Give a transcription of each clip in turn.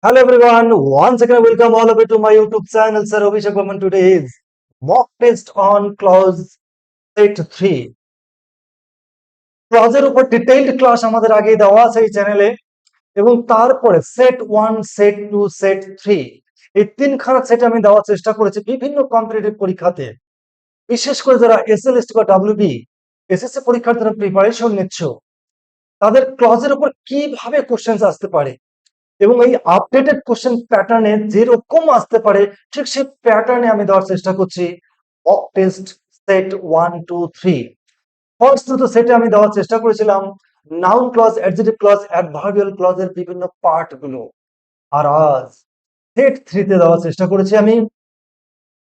Hello everyone, once again welcome all of you to my YouTube channel, Sir Abhishek Barman. Today is mock test on clause set 3. ক্লজের উপর detailed class আমাদের আগে দেওয়া আছে এই চ্যানেলে, এবং তারপরে সেট 1, সেট 2, সেট 3 এই তিনখানা সেট আমি দেওয়ার চেষ্টা করেছি বিভিন্ন কম্পিটিটিভ পরীক্ষাতে। বিশেষ করে যারা এসএলএসটি বা ডাব্লিউবি এসএসসি পরীক্ষার যারা প্রিপারেশন নিচ্ছ, তাদের ক্লজের উপর কিভাবে কোশ্চেন্স আসতে পারে এবং এই আপডেটেড কোশ্চেন প্যাটার্নে যেরকম আসতে পারে ঠিক সেই প্যাটার্নে আমি দেওয়ার চেষ্টা করছি। মক টেস্ট সেট 1, 2, 3 ফার্স্ট দুটো সেটে আমি দেওয়ার চেষ্টা করেছিলাম noun clause, adjective clause, adverbial ক্লজের বিভিন্ন পার্ট গুলো। আর আজ সেট 3 তে দেওয়ার চেষ্টা করেছি আমি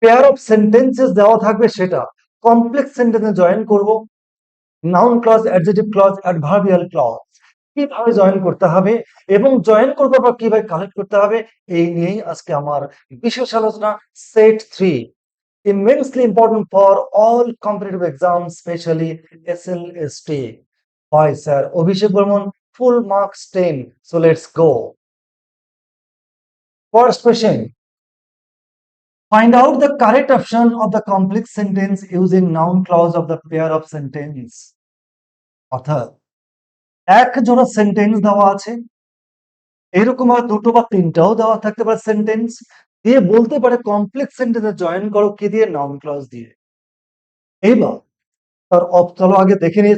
পেয়ার অফ সেন্টেন্সেস দেওয়া থাকবে, সেটা কমপ্লেক্স সেন্টেন্সে জয়েন করব। Noun clause, adjective clause, adverbial clause কিভাবে জয়েন করতে হবে এবং জয়েন করবার পর কিভাবে কালেক্ট করতে হবে, এই নিয়েই আজকে আমার বিশেষ আলোচনা। Set 3 immensely important for all competitive exams, especially SLST. Why, sir? Abhishek Barman, full marks 10. So let's go. First question. Find out the correct option of the complex sentence using noun clause of the pair of sentence. অর্থাৎ এক জোড়া sentence দেওয়া আছে, এরকম আর দুটো বা তিনটাও দেওয়া থাকতে পারে সেন্টেন্স দিয়ে, বলতে পারে কমপ্লেক্স সেন্টেন্সে জয়েন করো কি দিয়ে, নাউন ক্লজ দিয়ে। এইবার তার চলো আগে দেখে নিই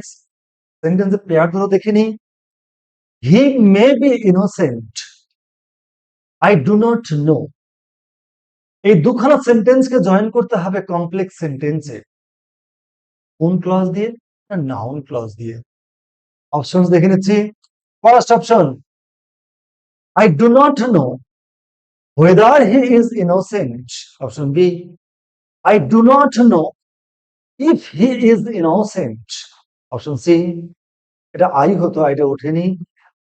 সেন্টেন্সের পেয়ার গুলো দেখে নিই। He may be innocent, I do not know. এই দুখানা সেন্টেন্সকে জয়েন করতে হবে কমপ্লেক্স সেন্টেন্সে, কোন ক্লজ দিয়ে? নাউন ক্লজ দিয়ে। অপশন দেখে নিচ্ছি। First option, I do not no whether he is innocent. Option B, I do not know if he is innocent. Option C, এটা I হতো, এটা ওঠেনি।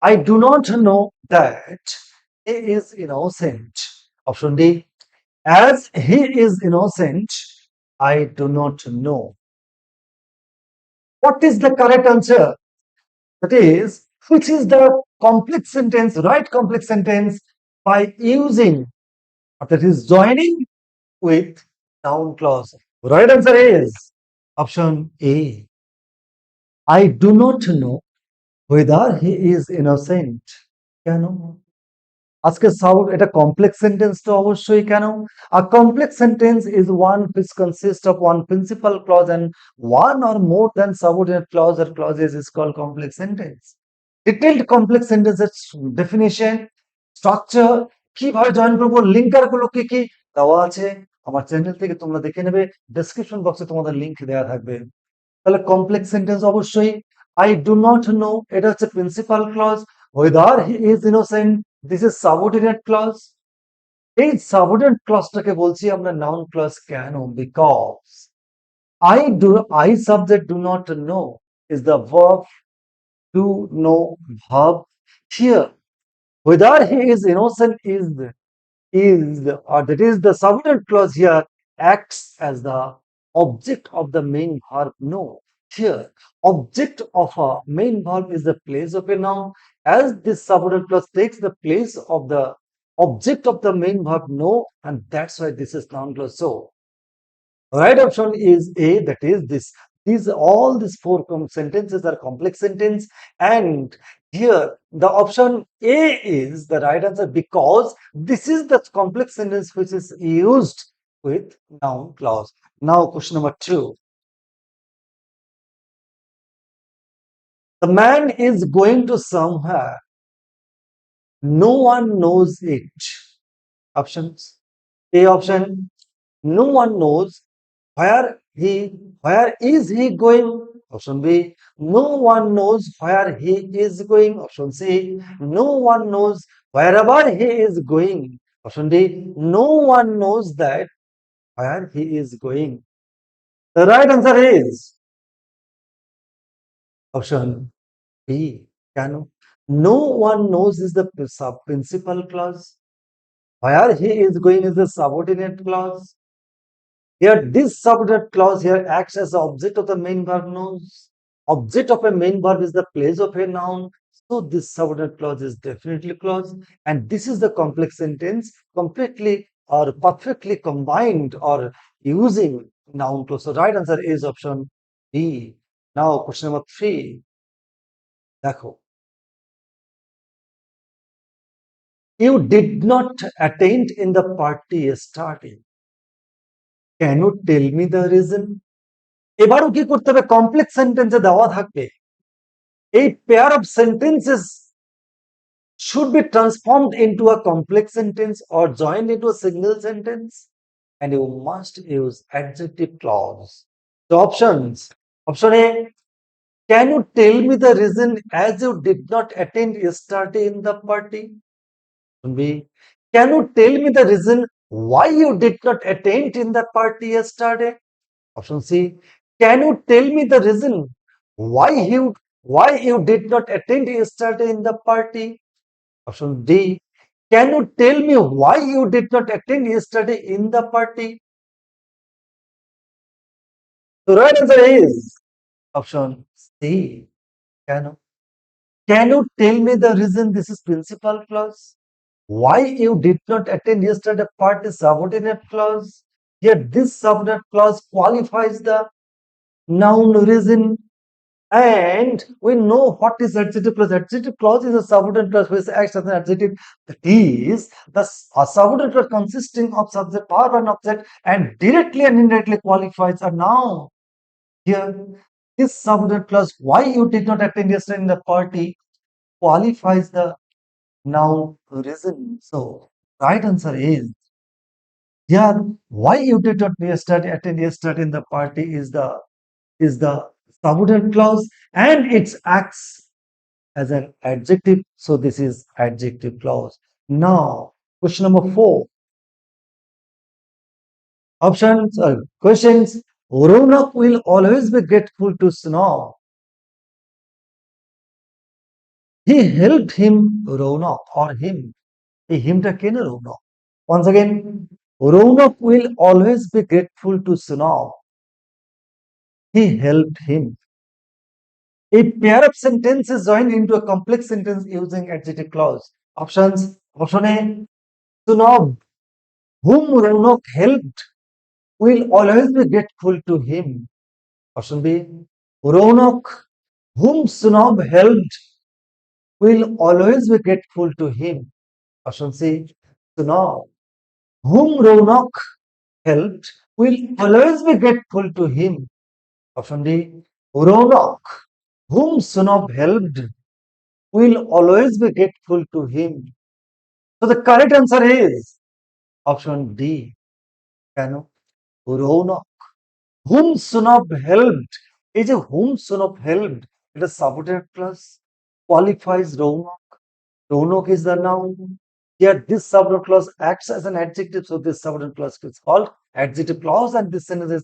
I do not know that he is innocent. Option D, as he is innocent, I do not know. What is the correct answer? That is, which is the complex sentence, right complex sentence by using, that is joining with noun clause? Right answer is option A. I do not know whether he is innocent. কেন? আজকে sound এটা complex sentence তো অবশ্যই। কেন? A complex sentence is one which consists of one principal clause and one or more than subordinate clause or clauses is called complex sentence. Detailed complex sentences definition, structure, কিভাবে join করবো, linker গুলো কি কি দেওয়া আছে আমার channel থেকে, তোমরা দেখে নেবে। ডেসক্রিপশন বক্সে তোমাদের লিংক দেওয়া থাকবে। তাহলে কমপ্লেক্স সেন্টেন্স অবশ্যই আই ডু নট নো, এটা হচ্ছে principal clause. whether he is innocent, this is subordinate clause. এই সাবঅর্ডিনেট ক্লজটাকে বলছি আমরা নাউন ক্লজ। কেন? Because I subject do not know is the verb to know verb here. Whether he is innocent is or that is the subordinate clause here acts as the object of the main verb know. Here, object of a main verb is the place of a noun, as this subordinate clause takes the place of the object of the main verb know, and that's why this is noun clause. So right option is A, that is this. All these four sentences are complex sentence, and here the option A is the right answer because this is the complex sentence which is used with noun clause. Now question number 2. The man is going to somewhere. No one knows it. Options. A option, no one knows where is he going? Option B, no one knows where he is going. Option C, no one knows wherever he is going. Option D, no one knows that where he is going. The right answer is option B. Can no one knows is the principal clause. Where he is going is the subordinate clause. Here, this subordinate clause here acts as the object of the main verb knows. Object of a main verb is the place of a noun. So this subordinate clause is definitely clause, and this is the complex sentence completely or perfectly combined or using noun clause. So right answer is option B. Now question number 3. দেখো, you did not attend in the party yesterday. Can you tell me the reason? এবারও কি করতে হবে? Complex সেন্টেন্সে দেওয়া থাকবে। এই pair of sentences should be transformed into a complex sentence or joined into a single sentence, and you must use adjective clause. The options. Option A, can you tell me the reason as you did not attend yesterday in the party? Option B, can you tell me the reason why you did not attend in the party yesterday? Option C, can you tell me the reason why you did not attend yesterday in the party? Option D, can you tell me why you did not attend yesterday in the party? The right answer is option C. Can you tell me the reason? This is principal clause. Why you did not attend yesterday party, subordinate clause. Here this subordinate clause qualifies the noun reason. And we know what is adjective clause. Adjective clause is a subordinate clause which acts as an adjective. That is, a subordinate clause consisting of subject, verb, and object, and directly and indirectly qualifies a noun. Here, this subordinate clause, why you did not attend yesterday in the party, qualifies the noun reason. So, right answer is here. Why you did not attend yesterday in the party is the subordinate clause, and it acts as an adjective. So this is adjective clause. Now, question number 4. Options or questions. Ronak will always be grateful to Snow. He helped him, Ronak, or him. Himটা কে না Ronak? Once again, Ronak will always be grateful to Snow. He helped him. A pair of sentences joined into a complex sentence using adjective clause. Options. Option A, Snow, whom Ronak helped, will always be grateful to him. Option B, Ronak, whom Sunob helped, will always be grateful to him. Option C, Sunob, whom Ronak helped, will always be grateful to him. Option D, Ronak, whom Sunob helped, will always be grateful to him. So the correct answer is option D. কেন? Ronak, whom Sunob helped. এই যে whom Sunob helped, এটা subordinate clause qualifies Ronak. Ronak is the noun. Here this subordinate clause acts as an adjective, so this subordinate clause is called adjective clause, and this sentence is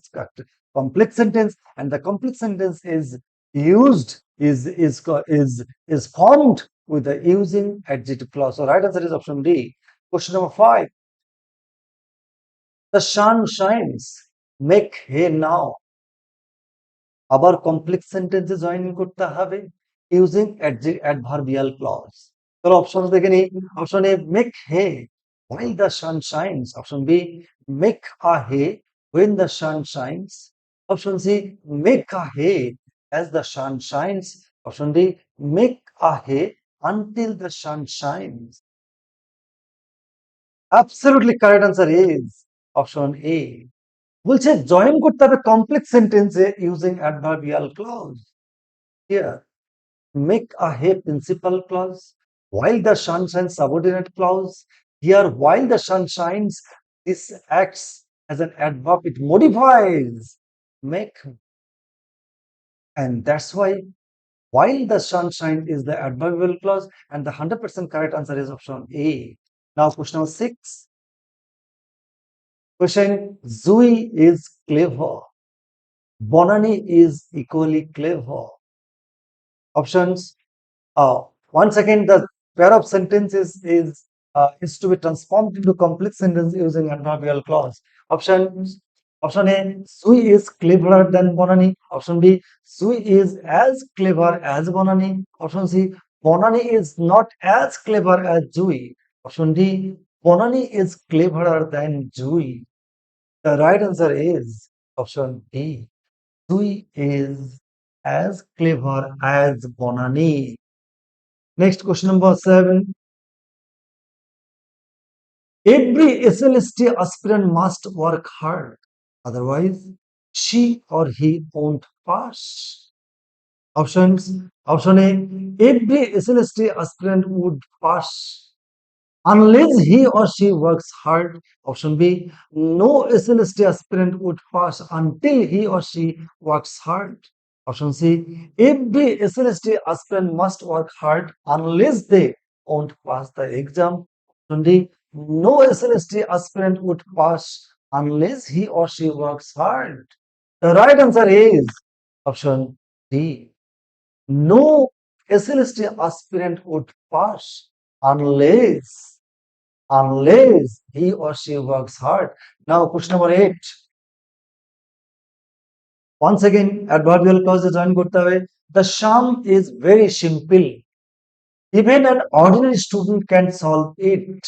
complex sentence, and the complex sentence is used is formed with the using adjective clause. So right answer is option D. Question number 5. The sun shines. Make hay now. আবার complex সেন্টেন্সে join করতে হবে using adverbial clause. চলো option দেখে নিই। Option A, make hay while the sun shines. Option B, make a hay when the sun shines. Option C, make a hay as the sun shines. Option D, make a hay until the sun shines. Absolutely correct answer is option A. বলছে join করতে হবে complex সেন্টেন্সে using adverbial clause. Here, make a hay principal clause, while the sun shines subordinate clause. Here, while the sun shines, this acts as an adverb, it modifies make, and that's why while the sun shines is the adverbial clause, and the 100% correct answer is option A. Now question number 6. Question, Zui is clever. Bonani is equally clever. Options. Once again, the pair of sentences is to be transformed into complex sentence using adverbial clause. Options. Option A, Sui is cleverer than Bonani. Option B, Sui is as clever as Bonani. Option C, Bonani is not as clever as Jui. Option D, Bonani is cleverer than Jui. The right answer is option D. Jui is as clever as Bonani. Next question number 7. Every SLST aspirant must work hard. Otherwise, she or he won't pass. Options. Option A. Every SLST aspirant would pass unless he or she works hard. Option B. No SLST aspirant would pass until he or she works hard. Option C. Every SLST aspirant must work hard unless they won't pass the exam. Option D. No SLST aspirant would pass unless he or she works hard. The right answer is option D. No SLST aspirant would pass unless he or she works hard. Now, question number 8. Once again, adverbial clause join করতে হবে. The sum is very simple. Even an ordinary student can solve it.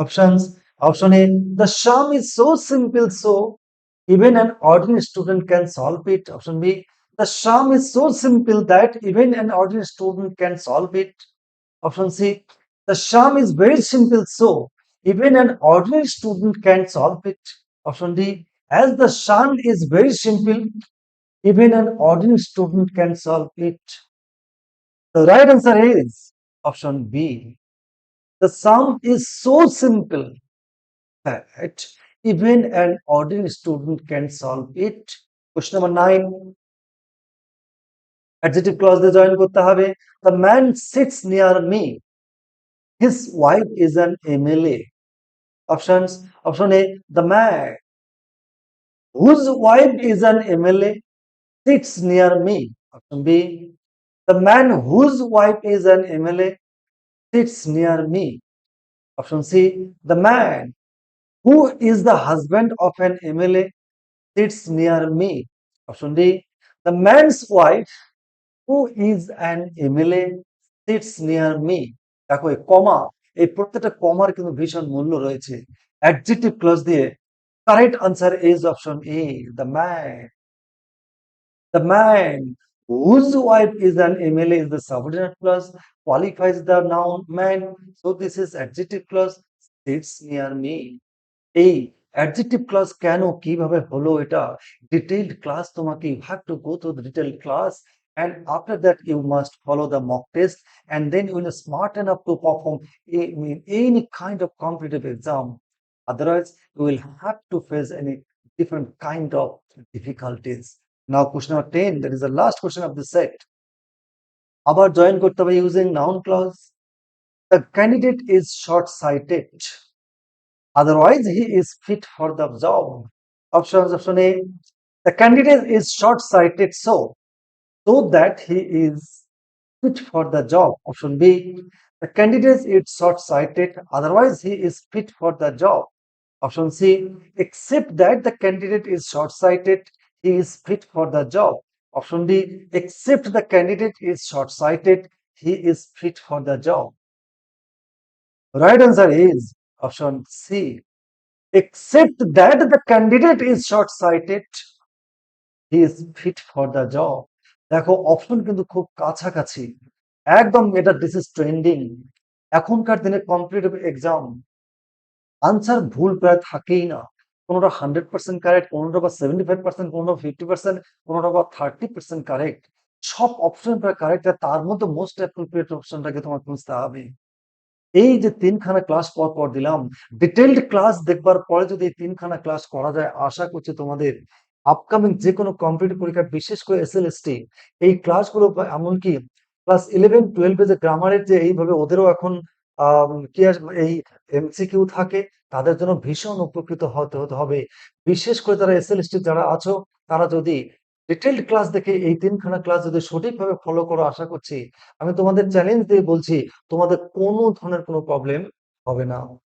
Options. Option A. The sum is so simple, so even an ordinary student can solve it. Option B. The sum is so simple that even an ordinary student can solve it. Option C. The sum is very simple, so even an ordinary student can solve it. Option D. As the sum is very simple, even an ordinary student can solve it. The right answer is option B. The sum is so simple that even an ordinary student can solve it. Question number 9. Adjective clause দিয়ে join করতে হবে. The man sits near me. His wife is an MLA. Options. Option A. The man whose wife is an MLA sits near me. Option B. The man whose wife is an MLA sits near me. Option C. The man who is the husband of an MLA sits near me. Option D. The man's wife who is an MLA sits near me. দেখো এই কমা, এই প্রত্যেকটা কমার কিন্তু ভীষণ মূল্য রয়েছে। Adjective clause দিয়ে correct answer is option A, the man. The man whose wife is an MLA is the subordinate clause, qualifies the noun man. So this is adjective clause, sits near me. এই adjective clause কেন কিভাবে হলো এটা detailed class তোমাকে you have to go through the detailed class and after that you must follow the mock test and then you will smart enough to perform any kind of competitive exam. Otherwise you will have to face any different kind of difficulties. Now question number 10, that is the last question of the set. আবার join করতে হবে using noun clause. The candidate is short-sighted. Otherwise, he is fit for the job. Options. Option A. The candidate is short-sighted so that he is fit for the job. Option B. The candidate is short-sighted. Otherwise, he is fit for the job. Option C. Except that the candidate is short-sighted, he is fit for the job. Option D. Except the candidate is short-sighted, he is fit for the job. Right answer is option C. Except that the candidate is short-sighted, he is fit for the job. দেখো option কিন্তু খুব কাছাকাছি একদম, এটা this is trending. এখনকার দিনে competitive exam answer ভুল প্রায় থাকেই না, কোনোটা 100% কারেক্ট, কোনোটা বা 75%, কোনোটা 50%, কোনোটা বা 30% কারেক্ট। সব অপশন প্রায় কারেক্ট, তার মধ্যে মোস্ট অ্যাপ্রোপ্রিয়েট অপশনটাকে তোমার খুঁজতে হবে। এই যে 3খানা ক্লাস পর দিলাম, ডিটেইলড ক্লাস দেখবার পরে যদি এই 3খানা ক্লাস করা যায়, আশা করছি তোমাদের আপকামিং যে কোনো কম্পিটিটিভ পরীক্ষা, বিশেষ করে এসএলএসটি, এই ক্লাসগুলো এমনকি ক্লাস 11-12 যে গ্রামারের যে এইভাবে ওদেরও এখন কি আসবে, এই এমসিকিউ থাকে, তাদের জন্য ভীষণ উপকৃত হতে হবে। বিশেষ করে তারা এসএলএসটি যারা আছো, তারা যদি ডিটেইলড ক্লাস দেখে এই 3খানা ক্লাস যদি সঠিকভাবে ফলো করো, আশা করছি, আমি তোমাদের চ্যালেঞ্জ দিয়ে বলছি, তোমাদের কোনো ধরনের কোনো প্রবলেম হবে না।